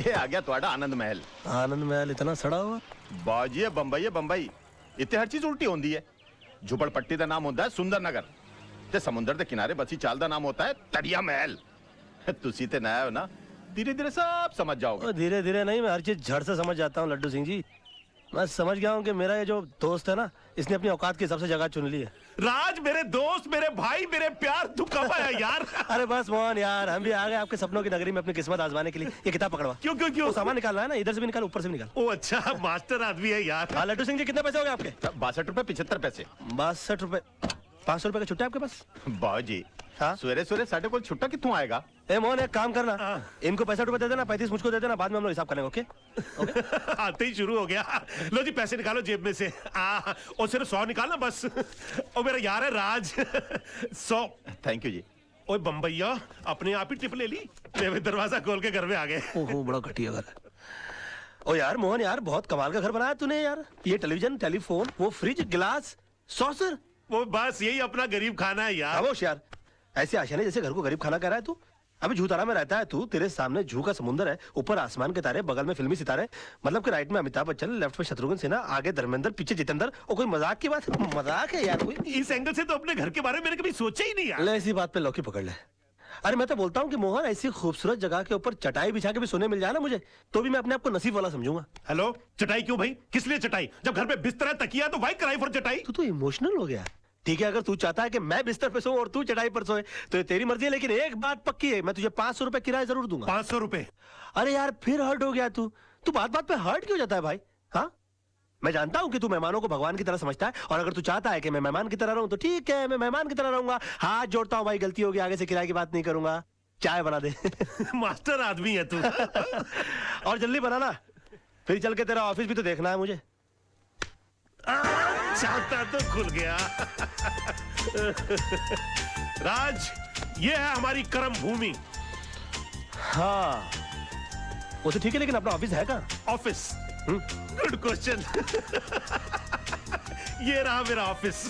ये आ गया तुम्हारा आनंद महल। आनंद महल इतना सड़ा हुआ? बाजी बंबई है बंबई। इतने हर चीज उल्टी होती है। झुपड़पट्टी का नाम होता है सुंदर नगर ते समुंदर के किनारे बसी चाल का नाम होता है तरिया महल। तुसी ते नया हो ना, धीरे धीरे सब समझ जाओगे। धीरे धीरे नहीं, मैं हर चीज झट से समझ जाता हूँ लड्डू सिंह जी। मैं समझ गया हूँ कि मेरा ये जो दोस्त है ना, इसने अपनी औकात के हिसाब से जगह चुन ली है। राज मेरे दोस्त, मेरे भाई, मेरे प्यार, तू कब आया यार? अरे बस मोहन यार, हम भी आ गए आपके सपनों की नगरी में अपनी किस्मत आजमाने के लिए। ये किताब पकड़वा। क्यों क्यों क्यों? सामान निकालना है ना, इधर से भी निकाल, ऊपर से भी निकाल। ओ अच्छा, मास्टर आदमी है यार। हाँ लड्डू सिंह जी, कितने पैसे हो गए आपके? 62 रुपए 75 पैसे। 62 रुपए। 500 रुपए का छुट्टा आपके पास? बाजी हाँ सवेरे सवेरे साढ़े को छुट्टा कितों आएगा? ए मोहन एक काम करना, इनको 65 रुपए दे देना, 35 मुझको दे देना, बाद में हम लोग हिसाब करेंगे। Okay okay. आते ही शुरू हो गया। लो जी पैसे निकालो जेब में से। और सिर्फ 100 निकालना बस। और मेरा यार है राज। 100। थैंक यू जी। ओए बम्बैया, अपने आप ही टिप ले ली। ले दरवाजा खोल के घर में आ गए। ओहो बड़ा घटिया घर है। ओ यार मोहन यार, बहुत कमाल का घर बनाया तूने यार। ये टेलीविजन, टेलीफोन, वो फ्रिज, गिलास, सॉसर। वो बस यही अपना गरीब खाना है यार। खामोश यार, ऐसे आशाने जैसे घर को गरीब खाना कह रहा है तू। अभी झूठारा में रहता है तू, तेरे सामने जू का समुंदर है, ऊपर आसमान के तारे, बगल में फिल्मी सितारे। मतलब कि राइट में अमिताभ बच्चन, लेफ्ट में शत्रुघ्न सिन्हा, आगे धर्मेंद्र, पीछे जितेंद्र। और कोई मजाक की बात? मजाक है यार कोई? इस एंगल से तो अपने घर के बारे में मैंने कभी सोचा ही नहीं यार। ले इसी बात पे लौकी पकड़ ले। अरे मैं तो बोलता हूँ कि मोहन, ऐसी खूबसूरत जगह के ऊपर चटाई बिछा के भी सोने मिल जाए ना मुझे, तो भी मैं अपने आप को नसीब वाला समझूंगा। हेलो, चटाई क्यों भाई? किस लिए चटाई? जब घर पे बिस्तर तकिया तो भाई किराए पर चटाई। तू तो इमोशनल हो गया। ठीक है, अगर तू चाहता है कि मैं बिस्तर पे सोऊं और तू चटाई पर सोए तो ये तेरी मर्जी है, लेकिन एक बात पक्की है, मैं तुझे 500 रुपए किराया जरूर दूंगा। 500 रुपए? अरे यार फिर हर्ट हो गया तू। तू बात बात पे हर्ट क्यों जाता है भाई? हाँ, मैं जानता हूं कि तू मेहमानों को भगवान की तरह समझता है, और अगर तू चाहता है कि मैं मेहमान की तरह रहूं तो ठीक है, मैं मेहमान की तरह रहूंगा। हाथ जोड़ता हूं भाई, गलती होगी, आगे से किराए की बात नहीं करूंगा। चाय बना दे। मास्टर आदमी है तू। और जल्दी बनाना, फिर चल के तेरा ऑफिस भी तो देखना है मुझे। चाहता तो खुल गया। राज, ये है हमारी कर्म भूमि। हाँ वो तो ठीक है, लेकिन अपना ऑफिस है कहाँ? ऑफिस? Good question. ये रहा मेरा ऑफिस।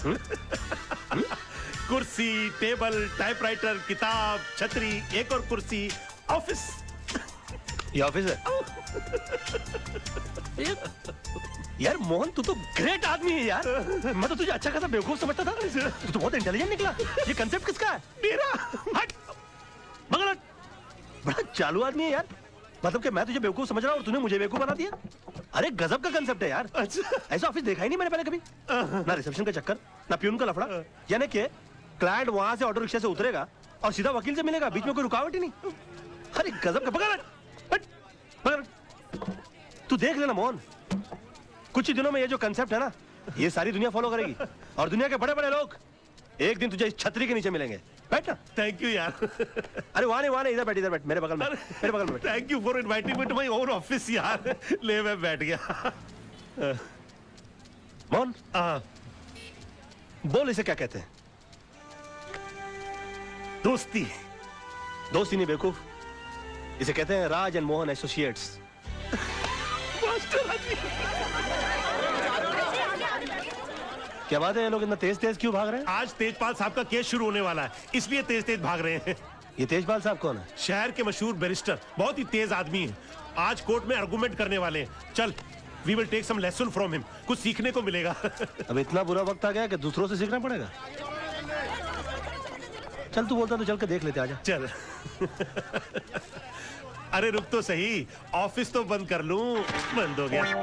कुर्सी, टेबल, टाइपराइटर, किताब, छतरी, एक और कुर्सी, ऑफिस। ये ऑफिस है? यार मोहन, तू तो ग्रेट आदमी है यार। मैं तो तुझे अच्छा खासा बेवकूफ समझता था, तू तो बहुत इंटेलिजेंट निकला। ये कंसेप्ट किसका है? मेरा। हट, मगर बड़ा चालू आदमी है यार। मतलब कि मैं तुझे बेवकूफ समझ रहा हूँ और तूने मुझे बेवकूफ बना दिया। अरे गजब का कंसेप्ट है यार। अच्छा, ऐसा ऑफिस देखा ही नहीं मैंने पहले कभी। ना रिसेप्शन का चक्कर, ना प्यून का लफड़ा। यानी कि क्लाइंट वहां से ऑटो रिक्शा से उतरेगा और सीधा वकील से मिलेगा, बीच में कोई रुकावट ही नहीं। अरे गजब का। पकड़, तू देख लेना मोहन, कुछ ही दिनों में ये जो कंसेप्ट है ना, ये सारी दुनिया फॉलो करेगी, और दुनिया के बड़े बड़े लोग एक दिन तुझे इस छतरी के नीचे मिलेंगे। बैठ ना। थैंक यू यार। अरे वहां नहीं, इधर बैठ, मेरे बगल में, मेरे बगल में बैठ। Thank you for inviting me to my own office यार। ले मैं बैठ गया। मोहन बोल, इसे क्या कहते हैं? दोस्ती। दोस्ती नहीं बेवकूफ, इसे कहते हैं राज एंड मोहन एसोसिएट्स। क्या बात है, ये लोग इतना तेज तेज क्यों भाग रहे हैं? आज तेजपाल साहब का केस शुरू होने वाला है, इसलिए तेज तेज भाग रहे हैं। ये तेजपाल साहब कौन है? शहर के मशहूर बैरिस्टर, बहुत ही तेज आदमी है। आज कोर्ट में आर्गुमेंट करने वाले हैं। चल, we will take some lesson from him, कुछ सीखने को मिलेगा। अब इतना बुरा वक्त आ गया कि दूसरों से सीखना पड़ेगा। चल तू बोलता तो चल के देख लेते, आजा। चल। अरे रुक तो सही, ऑफिस तो बंद कर लूं। बंद हो गया,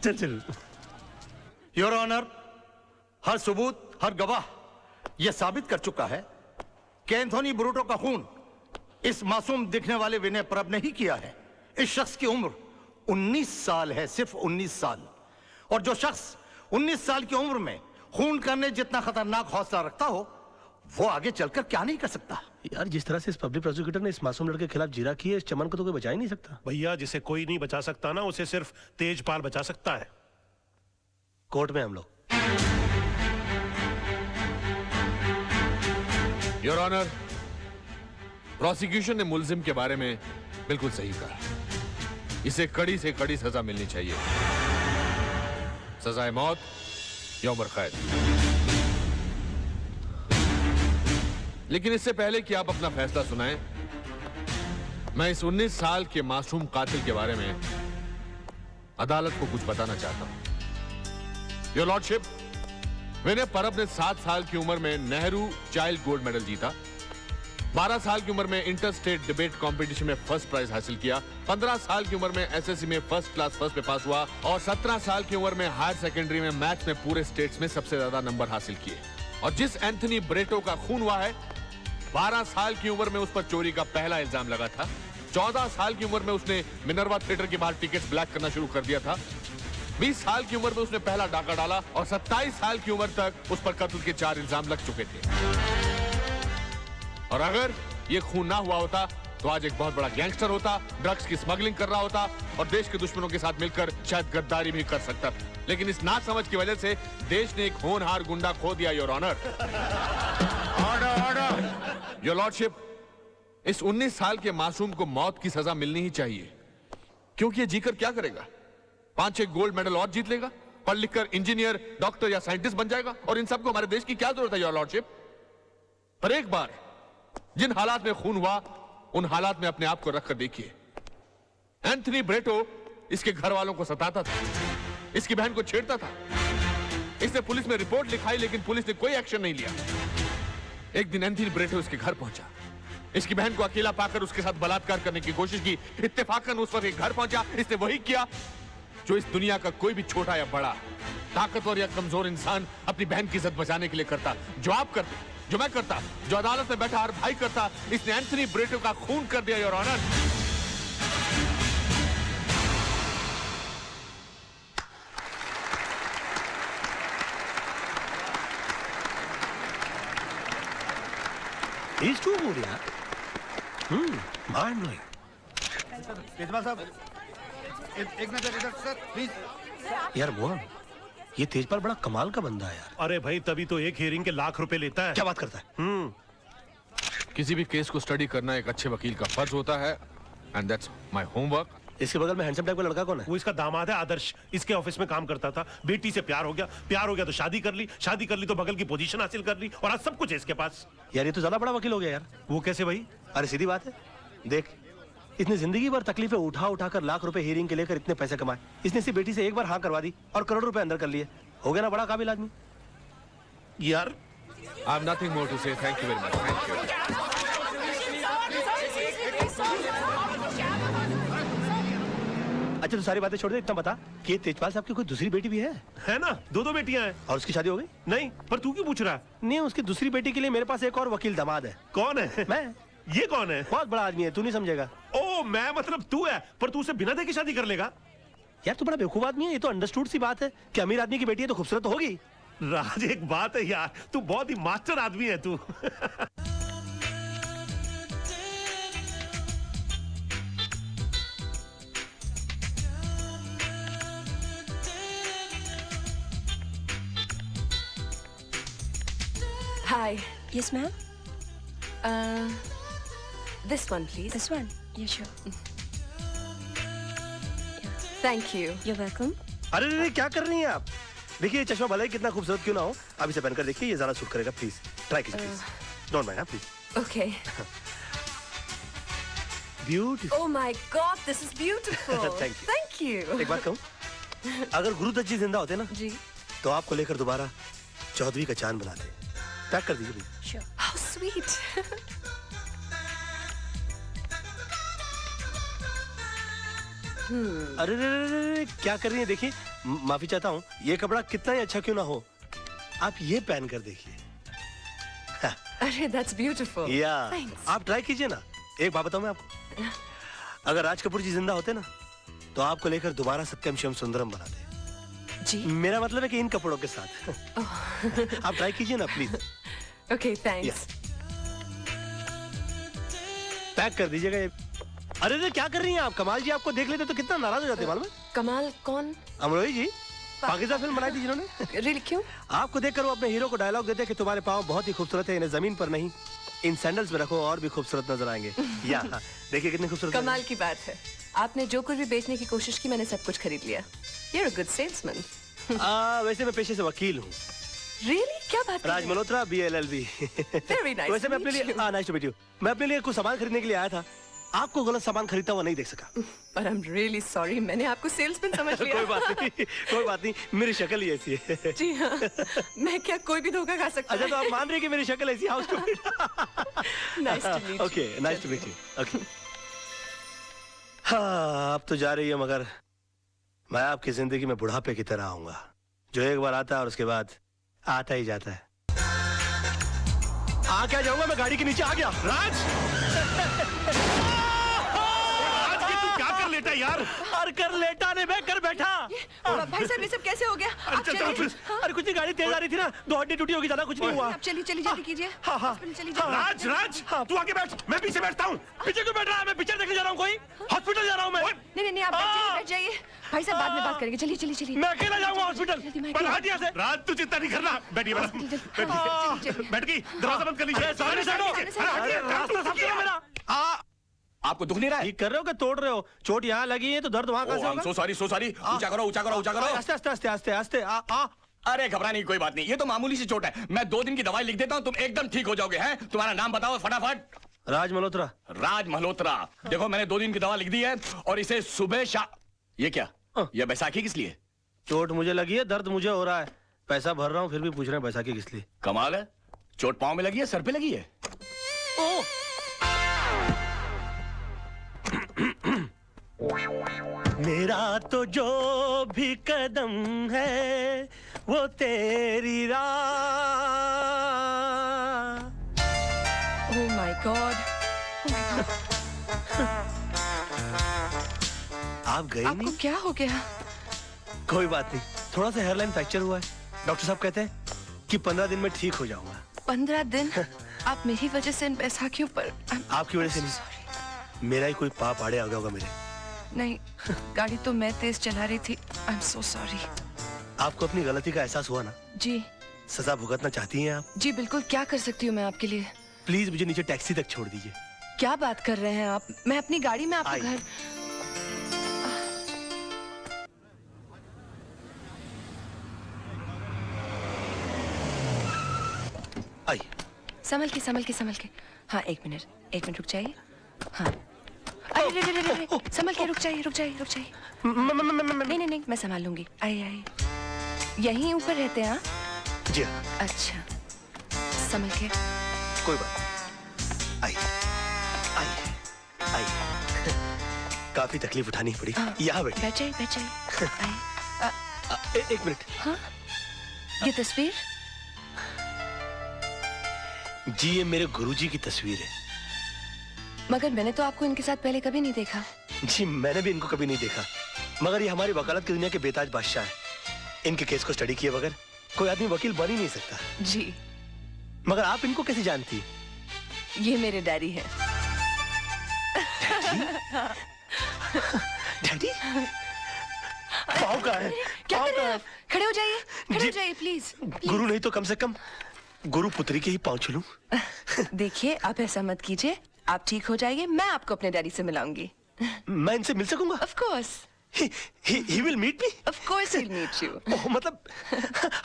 चल चल। योर ऑनर, हर सबूत, हर गवाह यह साबित कर चुका है कि एंथोनी ब्रूटो का खून इस मासूम दिखने वाले विनय परब ने ही किया है। इस शख्स की उम्र 19 साल है, सिर्फ 19 साल। और जो शख्स 19 साल की उम्र में खून करने जितना खतरनाक हौसला रखता हो, वो आगे चलकर क्या नहीं कर सकता। यार जिस तरह से इस पब्लिक प्रोसिक्यूटर ने इस मासूम लड़के के खिलाफ जीरा की है, इस चमन को तो कोई बचा ही नहीं सकता। भैया, जिसे कोई नहीं बचा सकता ना, उसे सिर्फ तेजपाल बचा सकता है। कोर्ट में हम लोग। योर ऑनर, प्रोसिक्यूशन ने मुल्जिम के बारे में बिल्कुल सही कहा। इसे कड़ी से कड़ी सजा मिलनी चाहिए, सजाए मौत या उम्र कैद। लेकिन इससे पहले कि आप अपना फैसला सुनाएं, मैं इस 19 साल के मासूम कातिल के बारे में अदालत को कुछ बताना चाहता हूं। योर लॉर्डशिप, विनय परब ने 7 साल की उम्र में नेहरू चाइल्ड गोल्ड मेडल जीता, 12 साल की उम्र में इंटर स्टेट डिबेट कंपटीशन में फर्स्ट प्राइज हासिल किया, 15 साल की उम्र में एसएससी में फर्स्ट क्लास फर्स्ट पे पास हुआ और 17 साल की उम्र में हायर सेकेंडरी में मैथ्स में पूरे स्टेट्स में सबसे ज्यादा नंबर हासिल किए। और जिस एंथनी ब्रेटो का खून हुआ है, 12 साल की उम्र में उस पर चोरी का पहला इल्जाम लगा था, 14 साल की उम्र में उसने मिनर्वा थिएटर के बाहर टिकट्स ब्लैक करना शुरू कर दिया था, 20 साल की उम्र में उसने पहला डाका डाला और 27 साल की उम्र तक उस पर कत्ल के 4 इल्जाम लग चुके थे। और अगर ये खून ना हुआ होता तो आज एक बहुत बड़ा गैंगस्टर होता, ड्रग्स की स्मगलिंग कर रहा होता और देश के दुश्मनों के साथ मिलकर शायद गद्दारी भी कर सकता था। लेकिन इस नासमझ की वजह से देश ने एक होनहार गुंडा खो दिया, your honour. Order order. Your lordship, इस 19 साल के मासूम को मौत की सजा मिलनी ही चाहिए, क्योंकि ये जीकर क्या करेगा? 5-6 गोल्ड मेडल और जीत लेगा, पढ़ लिखकर इंजीनियर, डॉक्टर या साइंटिस्ट बन जाएगा और इन सबको हमारे देश की क्या जरूरत है, योर लॉर्डशिप? पर एक बार जिन हालात में खून हुआ, उन हालात में अपने आप को रखकर देखिए। एंथनी ब्रेटो इसके घर वालों को सताता था, इसकी बहन को छेड़ता था, इसने पुलिस में रिपोर्ट लिखाई लेकिन पुलिस ने कोई एक्शन नहीं लिया। एक दिन एंथनी ब्रेटो इसके घर पहुंचा, इसकी बहन को अकेला पाकर उसके साथ बलात्कार करने की कोशिश की। इत्तेफाकन उस वक्त एक घर पहुंचा, इसने वही किया जो इस दुनिया का कोई भी छोटा या बड़ा, ताकतवर या कमजोर इंसान अपनी बहन की इज्जत बचाने के लिए करता। जो आप करते, जो मैं करता, जो अदालत में बैठा हर भाई करता, इसने एंथनी ब्रेटो का खून कर दिया, your honour. He's too good, यार। Mind blowing. केजरीवाल साहब, एक नजर इधर सर प्लीज। यार मोहन, ये तेजपाल बड़ा कमाल का बंदा है यार। अरे भाई, तभी तो एक हियरिंग के लाख रुपए लेता है। क्या बात करता है? किसी भी केस को स्टडी करना एक अच्छे वकील का फर्ज होता है, एंड दैट्स माय होमवर्क। इसके बगल में हैंडसम टाइप का लड़का कौन है? वो इसका दामाद है, आदर्श। इसके ऑफिस में काम करता था, बेटी से प्यार हो गया तो शादी कर ली, शादी कर ली तो बगल की पोजीशन हासिल कर ली और आज सब कुछ है इसके पास। यार ये तो ज्यादा बड़ा वकील हो गया यार। वो कैसे भाई? अरे सीधी बात है, देख, इसने जिंदगी भर तकलीफें उठा कर लाख रुपए हियरिंग के लेकर इतने पैसे कमाए। इसने इसी बेटी से एक बार हाँ करवा दी और करोड़ रुपए अंदर कर लिए। हो गया ना बड़ा काबिल आदमी यार। I have nothing more to say, thank you very much, thank you. अच्छा तो सारी बातें छोड़ दे, इतना बता कि तेजपाल साहब की कोई दूसरी बेटी भी है ना? 2 बेटियां हैं। और उसकी शादी हो गई? नहीं, पर तू क्यों पूछ रहा है? नहीं, उसकी दूसरी बेटी के लिए मेरे पास एक और वकील दामाद है। कौन है? मैं। ये कौन है? बहुत बड़ा आदमी है, तू नहीं समझेगा। ओ, मैं मतलब तू है, पर तू उसे बिना देखे शादी कर लेगा? यार तू बड़ा बेवकूफ आदमी है, ये तो अंडरस्टूड सी बात है कि अमीर आदमी की बेटी है तो खूबसूरत तो होगी। राज, एक बात है यार, तू बहुत ही मास्टर आदमी है तू। Hi. Yes, ma'am. This one, please. This one. Yeah, sure. Thank you. You're welcome. अरे रे, क्या कर रही हैं आप? देखिए ये चश्मा भले ही कितना खूबसूरत क्यों ना हो, आप इसे पहनकर देखिए, ये ज्यादा सूट करेगा। प्लीज ट्राई कीजिए, please. Don't mind, please. Okay. Beautiful. Oh my God, this is beautiful. Thank you. Thank you. एक बात कहूँ, अगर गुरुदत्त जी जिंदा होते ना जी। तो आपको लेकर दोबारा चौधरी का चांद बनाते। पैक कर दीजिए प्लीज। Sure. How sweet. अरे रे रे रे रे, क्या कर रही हैं? देखिए, माफी चाहता हूँ, ये कपड़ा कितना ही अच्छा क्यों ना हो, आप ये पहन कर देखिए। अरे, that's beautiful. या Thanks. आप ट्राई कीजिए ना। एक बात बताऊं मैं आपको, अगर राज कपूर जी जिंदा होते ना तो आपको लेकर दोबारा सत्यम शिवम सुंदरम बनाते। जी। मेरा मतलब है कि इन कपड़ों के साथ। आप ट्राई कीजिए ना प्लीज। Okay, thanks. पैक कर दीजिएगा ये। अरे रे, क्या कर रही हैं आप? कमाल जी आपको देख लेते तो कितना नाराज हो जाते, मालूम है? कमाल कौन? अमरोही जी, पाकिस्तान फिल्म बनाई थी जिन्होंने। Really, क्यों? आपको देखकर वो अपने हीरो को डायलॉग देते कि तुम्हारे पाँव बहुत ही खूबसूरत है, इन्हें जमीन पर नहीं इन सैंडल्स में रखो और भी खूबसूरत नजर आएंगे। या देखिए कितने खूबसूरत। कमाल की बात है, आपने जो कुछ भी बेचने की कोशिश की मैंने सब कुछ खरीद लिया। You're a good salesman. वैसे मैं पेशे से वकील हूँ। Really? क्या बात राज मल्होत्रा, BLLB। Very nice वैसे मैं to अपने meet लिए you. Nice to meet you. मैं अपने लिए कुछ सामान खरीदने के लिए आया था। आपको गलत सामान खरीदता हुआ नहीं देख सका। पर आई एम रियली सॉरी, मैंने आपको सेल्समैन समझ लिया। कोई बात नहीं, कोई बात नहीं, मेरी शक्ल ही ऐसी है। जी हाँ, मैं क्या कोई भी धोखा खा सकता अच्छा, तो आप मान रहे कि मेरी शक्ल ऐसी? How stupid. Nice to meet you. Okay, nice to meet you. Okay, हाँ, अब तो जा रही है, मगर मैं आपकी जिंदगी में बुढ़ापे की तरह आऊंगा, जो एक बार आता है और उसके बाद आता ही जाता है। आ क्या जाऊंगा मैं, गाड़ी के नीचे आ गया। राज क्या कर लेटा यार? और कर लेटा ने मैं कर बैठा। भाई साहब, ये सब कैसे हो गया? आप चलिए। अरे कुछ नहीं, गाड़ी तेज आ रही थी ना, दो हड्डी टूटी होगी, ज्यादा कुछ नहीं हुआ। आप चलिए चलिए, जल्दी कीजिए। हाँ, हाँ। हॉस्पिटल चलिए। राज राज, तू आगे बैठ, मैं पीछे बैठता हूँ। पीछे क्यों बैठ रहा है? मैं पिक्चर देखने जा रहा हूँ, कोई हॉस्पिटल जा रहा हूँ मैं। नहीं नहीं, आप बैठ जाइए। भाई साहब बाद में बात करेंगे, चलिए चलिए चलिए। मैं अकेला जाऊंगा हॉस्पिटल। पर हट यहाँ से। राज, तू चिंता नहीं करना। बैठिए मैडम, बैठिए। बैठ गई, दरवाजा बंद कर लीजिए। रास्ता साफ करो मेरा। आपको दुख नहीं रहा है? ठीक कर रहे हो कि तोड़ रहे हो? चोट यहाँ लगी है तो दर्द वहाँ कहाँ से होगा? So sorry. ऊंचा करो, ऊंचा करो, ऊंचा करो। आस्ते आस्ते आस्ते आस्ते आस्ते। अरे घबराने की कोई बात नहीं, ये तो मामूली सी चोट है। मैं 2 दिन की दवाई लिख देता हूँ, तुम एकदम ठीक हो जाओगे। हैं? तुम्हारा नाम बताओ फटाफट। राज मल्होत्रा। राज मल्होत्रा। देखो, मैंने 2 दिन की दवा लिख दी है और इसे सुबह शाम। ये क्या? ये बैसाखी किस लिए? चोट मुझे लगी है, दर्द मुझे हो रहा है, पैसा भर रहा हूँ, फिर भी पूछ रहे हैं बैसाखी किस लिए। कमाल है, चोट पाँव में लगी है, सर पे लगी है। मेरा तो जो भी कदम है वो तेरी राह। ओह माय गॉड, आप गए आपको नहीं? क्या हो गया? कोई बात नहीं, थोड़ा सा हेयरलाइन फ्रैक्चर हुआ है। डॉक्टर साहब कहते हैं कि 15 दिन में ठीक हो जाऊंगा। 15 दिन? आप मेरी वजह से इन बैसाखियों पर। आपकी वजह से नहीं, मेरा ही कोई पाप आड़े आ गया होगा मेरे। नहीं, गाड़ी तो मैं तेज चला रही थी। I am so sorry. आपको अपनी गलती का एहसास हुआ ना? जी सजा भुगतना चाहती हैं आप? जी बिल्कुल, क्या कर सकती हूँ मैं आपके लिए? प्लीज मुझे नीचे टैक्सी तक छोड़ दीजिए। क्या बात कर रहे हैं आप? मैं अपनी गाड़ी में आपको आइए। घर। आइए। संभल के संभल के संभल के। हाँ, एक मिनट रुक जाइए। हाँ, अरे रे रे रे रे, संभल के, रुक जाइए रुक जाइए रुक जाइए। नहीं, मैं संभाल लूंगी। आइए। यहीं ऊपर रहते हैं? हाँ जी हाँ। अच्छा, संभल के। कोई बात नहीं। आइए आइए आइए। काफी तकलीफ उठानी पड़ी। यहाँ बैठिए। बैठ जाइए आइए। एक मिनट। हाँ, ये तस्वीर? जी, ये मेरे गुरुजी की तस्वीर है। मगर मैंने तो आपको इनके साथ पहले कभी नहीं देखा। जी, मैंने भी इनको कभी नहीं देखा, मगर ये हमारी वकालत की दुनिया के बेताज बादशाह है। इनके केस को स्टडी किए बगैर कोई आदमी वकील बन ही नहीं सकता। जी। मगर आप इनको कैसे जानती? ये मेरे डैडी है। डैडी? पाँव कहाँ है? क्या पाँव कर रहे कहाँ हैं है? आप? खड़े हो जाइए, खड़े जी। हो जाइए प्लीज। गुरु नहीं तो कम से कम गुरु पुत्री के ही पाँव छूलूं। देखिए, आप ऐसा मत कीजिए, आप ठीक हो जाइए, मैं आपको अपने डैडी से मिलाऊंगी। मैं इनसे मिल सकूंगा? Of course. He will meet me? Of course he'll meet you. ओह, मतलब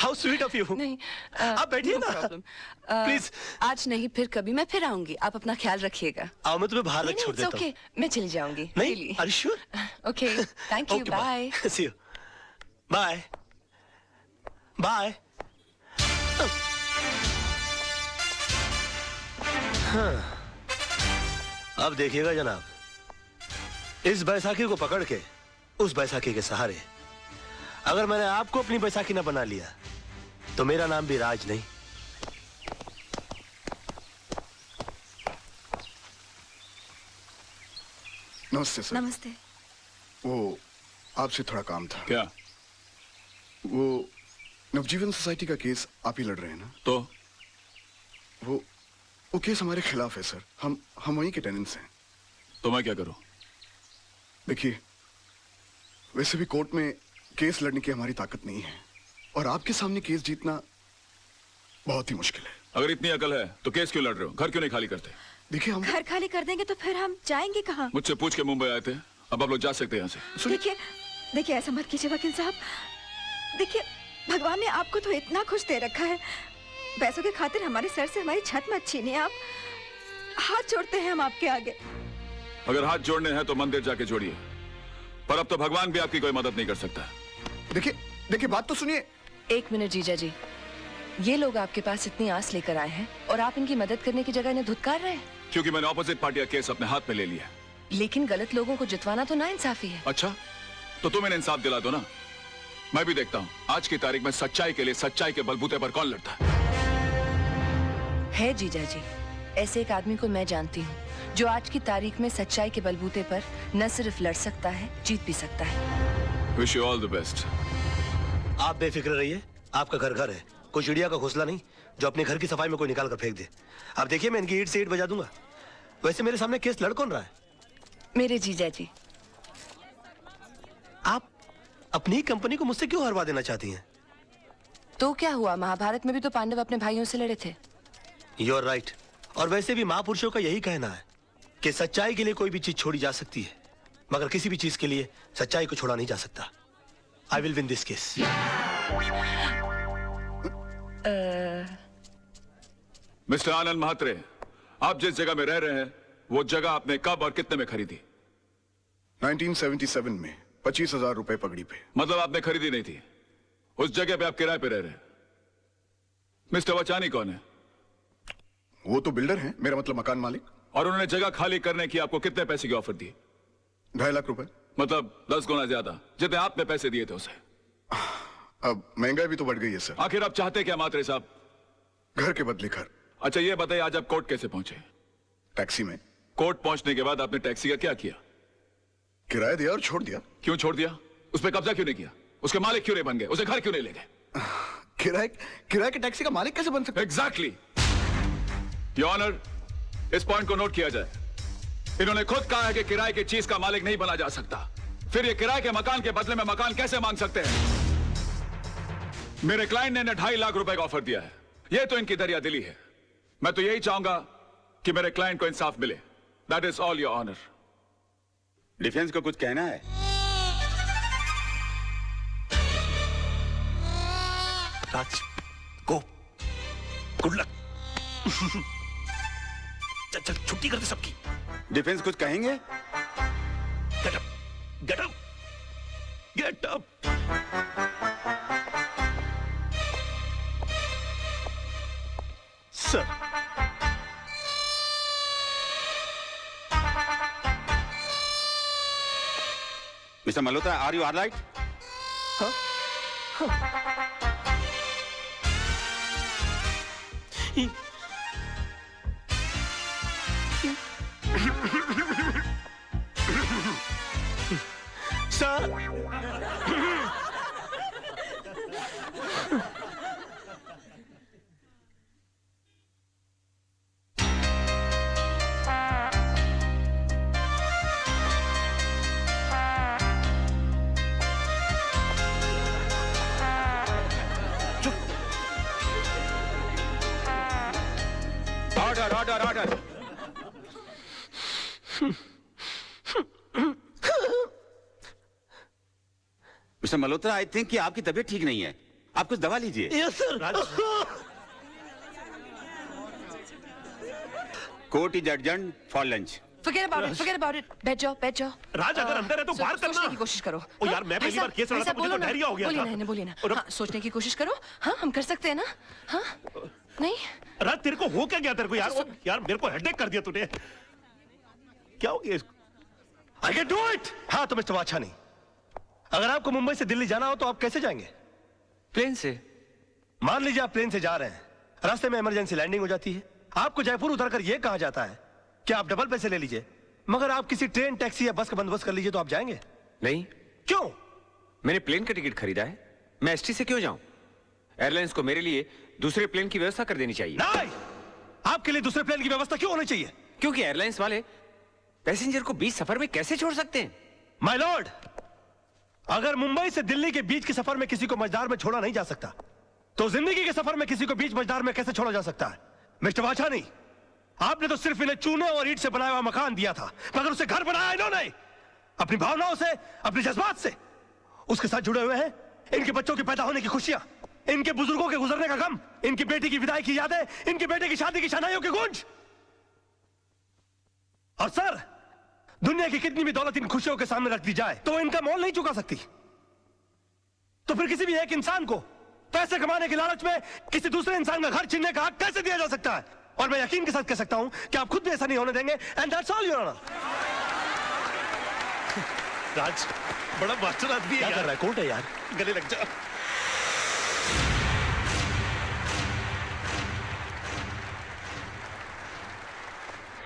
how sweet of you. नहीं, आप बैठिए no ना। problem. Please. आज नहीं, फिर कभी मैं फिर आऊंगी, आप अपना ख्याल रखिएगा। आओ, मैं तुम्हें बाहर नहीं, रख छोड़ it's देता हूँ। okay, मैं चली जाऊंगी। नहीं, Really. are you sure? Okay, thank you, Okay, bye. See you. Bye. Bye. हाँ। अब देखिएगा जनाब, इस बैसाखी को पकड़ के उस बैसाखी के सहारे अगर मैंने आपको अपनी बैसाखी ना बना लिया तो मेरा नाम भी राज नहीं। नमस्ते सर। नमस्ते। वो आपसे थोड़ा काम था। क्या? वो नवजीवन सोसाइटी का केस आप ही लड़ रहे हैं ना? तो वो केस हमारे खिलाफ है सर। हम वहीं के टेनेंट्स हैं। तो मैं क्या करूं? देखिए, वैसे भी कोर्ट में केस लड़ने की हमारी ताकत नहीं है और आपके सामने केस जीतना बहुत ही मुश्किल है। अगर इतनी अकल है तो केस क्यों लड़ रहे हो? घर क्यों नहीं खाली करते? देखिए, हम घर खाली कर देंगे तो फिर हम जाएंगे कहाँ? मुझसे पूछ के मुंबई आए थे, अब आप लोग जा सकते हैं यहाँ से। देखिए ऐसा मत कीजिए वकील साहब। देखिए, भगवान ने आपको तो इतना खुश दे रखा है, पैसों के खातिर हमारे सर से हमारी छत मत छीनिए आप। हाथ जोड़ते हैं हम आपके आगे। अगर हाथ जोड़ने हैं तो मंदिर जाके जोड़िए, पर अब तो भगवान भी आपकी कोई मदद नहीं कर सकता। देखिए देखिए, बात तो सुनिए। 1 मिनट जीजा जी, ये लोग आपके पास इतनी आस लेकर आए हैं और आप इनकी मदद करने की जगह इन्हें धुतकार रहे हैं। क्योंकि मैंने ऑपोजिट पार्टी का केस अपने हाथ में ले लिया। लेकिन गलत लोगों को जितवाना तो नाइंसाफी है। अच्छा, तो तुम इन्हें इंसाफ दिला दो ना। मैं भी देखता हूँ आज की तारीख में सच्चाई के लिए सच्चाई के बलबूते पर कौन लड़ता है। जीजा जी, ऐसे एक आदमी को मैं जानती हूँ जो आज की तारीख में सच्चाई के बलबूते पर न सिर्फ लड़ सकता है, जीत भी सकता है। Wish you all the best. आप बेफिक्र रहिए, आपका घर घर है, कोई चिड़िया का घोंसला नहीं जो अपने घर की सफाई में कोई निकाल कर फेंक दे। आप देखिए, मैं इनकी ईंट से ईंट बजा दूंगा। वैसे मेरे सामने केस लड़ कौन रहा है? मेरे जीजा जी। आप अपनी कंपनी को मुझसे क्यों हरवा देना चाहती हैं? तो क्या हुआ, महाभारत में भी तो पांडव अपने भाइयों से लड़े थे। You are right. और वैसे भी महापुरुषों का यही कहना है कि सच्चाई के लिए कोई भी चीज छोड़ी जा सकती है, मगर किसी भी चीज के लिए सच्चाई को छोड़ा नहीं जा सकता। I will win this case. Mister Anand Mhatre, आप जिस जगह में रह रहे हैं वो जगह आपने कब और कितने में खरीदी? 1977 में 25,000 रुपए पगड़ी पे। मतलब आपने खरीदी नहीं थी, उस जगह पे आप किराए पे रह रहे हैं। मिस्टर वचानी कौन है? वो तो बिल्डर हैं, मेरा मतलब मकान मालिक। और उन्होंने जगह खाली करने की आपको कितने पैसे की ऑफर दी? 2.5 लाख रुपए। मतलब 10 गुना ज्यादा जितने आपने पैसे दिए थे उसे। अब महंगाई भी तो बढ़ गई है सर। आखिर आप चाहते क्या म्हात्रे साहब? घर के बदले घर। अच्छा ये बताइए, आज आप कोर्ट कैसे पहुंचे? टैक्सी में। कोर्ट पहुंचने के बाद आपने टैक्सी का क्या किया? किराया दिया और छोड़ दिया। क्यों छोड़ दिया? उस पर कब्जा क्यों नहीं किया? उसके मालिक क्यों नहीं बन गए? उसे घर क्यों नहीं ले गए? किराए के टैक्सी का मालिक कैसे बन सकता? एग्जैक्टली। योर ऑनर, इस पॉइंट को नोट किया जाए। इन्होंने खुद कहा है कि किराए की चीज का मालिक नहीं बना जा सकता, फिर ये किराए के मकान के बदले में मकान कैसे मांग सकते हैं? मेरे क्लाइंट ने 2.5 लाख रुपए का ऑफर दिया है। ये तो इनकी दरिया दिली है। मैं तो यही चाहूंगा कि मेरे क्लाइंट को इंसाफ मिले। That is all your honour. Defence को कुछ कहना है? Raj, go, good luck. चल चल, छुट्टी कर दे सबकी। डिफेंस कुछ कहेंगे? Get up, get up, get up. Sir, mister Malhotra, are you alright? हाँ? Sir, order order. Mister Malhotra, I think कि आपकी तबीयत ठीक नहीं है, आप कुछ दवा लीजिए। Yes sir. Court is adjourned for lunch. Forget about it, forget about it. बैठ जाओ, बैठ जाओ। राज, अगर अंदर है तो बाहर करना। सोचने की कोशिश करो। ओ यार, मैं पहली बार केस लड़ा था, मुझे तो डायरिया हो गया था। बोलिए ना, बोलिए ना। हाँ, सोचने की कोशिश करो। हाँ, हम कर सकते हैं ना? हाँ, नहीं? राज, तेरे को हो क्या गया तेरे को यार? यार मेरे को हेडेक कर दिया तूने। क्या हो गया इसको? I can do it। हाँ तो मिस्टर वाछानी, अगर आपको मुंबई से दिल्ली जाना हो तो आप कैसे जाएंगे? प्लेन से। मान लीजिए आप प्लेन से जा रहे हैं, रास्ते में इमरजेंसी लैंडिंग हो जाती है, आपको जयपुर उतरकर यह कहा जाता है कि आप डबल पैसे ले लीजिए, मगर आप किसी ट्रेन, टैक्सी या बस का बंदोबस्त कर लीजिए, तो आप जाएंगे? नहीं। क्यों? मैंने प्लेन का टिकट खरीदा है, मैं एसटी से क्यों जाऊं? एयरलाइंस को मेरे लिए दूसरे प्लेन की व्यवस्था कर देनी चाहिए। नहीं, आपके लिए दूसरे प्लेन की व्यवस्था क्यों होनी चाहिए? क्योंकि एयरलाइंस वाले पैसेंजर को बीच सफर में कैसे छोड़ सकते हैं? माय लॉर्ड, अगर मुंबई से दिल्ली के बीच के सफर में किसी को मझदार में छोड़ा नहीं जा सकता, तो जिंदगी के सफर में किसी को बीच मझदार में कैसे छोड़ा जा सकता है? मिस्टर वाछानी, आपने तो सिर्फ इन्हें चूने और ईंट से बनाया हुआ मकान दिया था, मगर उसे घर बनाया इन्होंने अपनी भावनाओं से, अपने जज्बात से। उसके साथ जुड़े हुए हैं इनके बच्चों के पैदा होने की खुशियां, इनके बुजुर्गों के गुजरने का गम, इनकी बेटी की विदाई की यादें, इनके बेटे की शादी की शनाइयों की गूंज। और सर, दुनिया की कितनी भी दौलत इन खुशियों के सामने रख दी जाए तो वो इनका मोल नहीं चुका सकती। तो फिर किसी भी एक इंसान को पैसे कमाने के लालच में किसी दूसरे इंसान का घर छीनने का हक कैसे दिया जा सकता है? और मैं यकीन के साथ कह सकता हूं कि आप खुद भी ऐसा नहीं होने देंगे। And that's all your honour. Raj बड़ा मास्टर आदमी है। क्या कर रहा है? कोर्ट है यार, गले लग जा।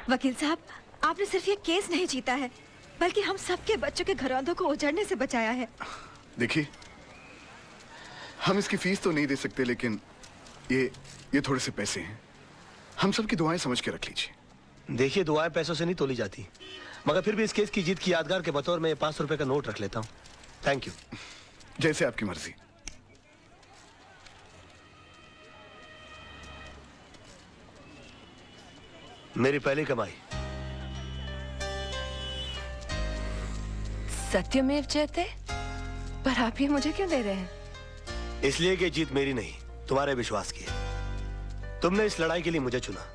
वकील साहब, आपने सिर्फ ये केस नहीं जीता है बल्कि हम सबके बच्चों के घरौंदों को उजड़ने से बचाया है। देखिए, हम इसकी फीस तो नहीं दे सकते, लेकिन ये थोड़े से पैसे हैं, हम सबकी दुआएं समझ के रख लीजिए। देखिए, दुआएं पैसों से नहीं तोली जाती, मगर फिर भी इस केस की जीत की यादगार के बतौर में 500 रुपए का नोट रख लेता हूँ। Thank you. जैसे आपकी मर्जी। मेरी पहली कमाई। सत्यमेव जयते। पर आप ये मुझे क्यों दे रहे हैं? इसलिए कि जीत मेरी नहीं, तुम्हारे विश्वास की है। तुमने इस लड़ाई के लिए मुझे चुना।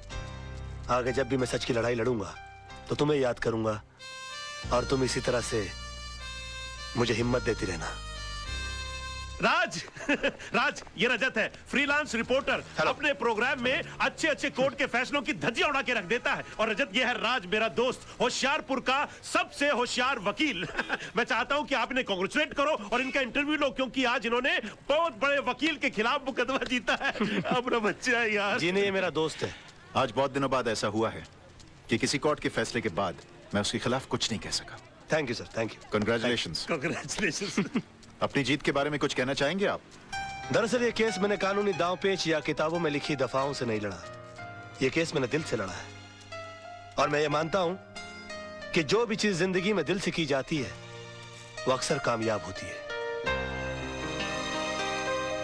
आगे जब भी मैं सच की लड़ाई लड़ूंगा तो तुम्हें याद करूंगा और तुम इसी तरह से मुझे हिम्मत देती रहना। राज राज, ये रजत है, फ्रीलांस रिपोर्टर। अपने प्रोग्राम में अच्छे अच्छे कोर्ट के फैसलों की धज्जियां उड़ा के रख देता है। और रजत, ये है राज, मेरा दोस्त, होशियारपुर का सबसे होशियार वकील। मैं चाहता हूं कि आप इन्हें कांग्रेचुलेट करो और इनका इंटरव्यू लो, क्योंकि आज इन्होंने बहुत बड़े वकील के खिलाफ मुकदमा जीता है। अपना बच्चा है यार। जी नहीं, ये मेरा दोस्त है। आज बहुत दिनों बाद ऐसा हुआ है कि किसी कोर्ट के फैसले के बाद मैं उसके खिलाफ कुछ नहीं कह सका। Thank you sir, thank you. Congratulations. Congratulations. अपनी जीत के बारे में कुछ कहना चाहेंगे आप? दरअसल ये केस मैंने कानूनी दांव पेच या किताबों में लिखी दफाओं से नहीं लड़ा। ये केस मैंने दिल से लड़ा है। और मैं ये मानता हूं कि जो भी चीज जिंदगी में दिल से की जाती है वो अक्सर कामयाब होती है।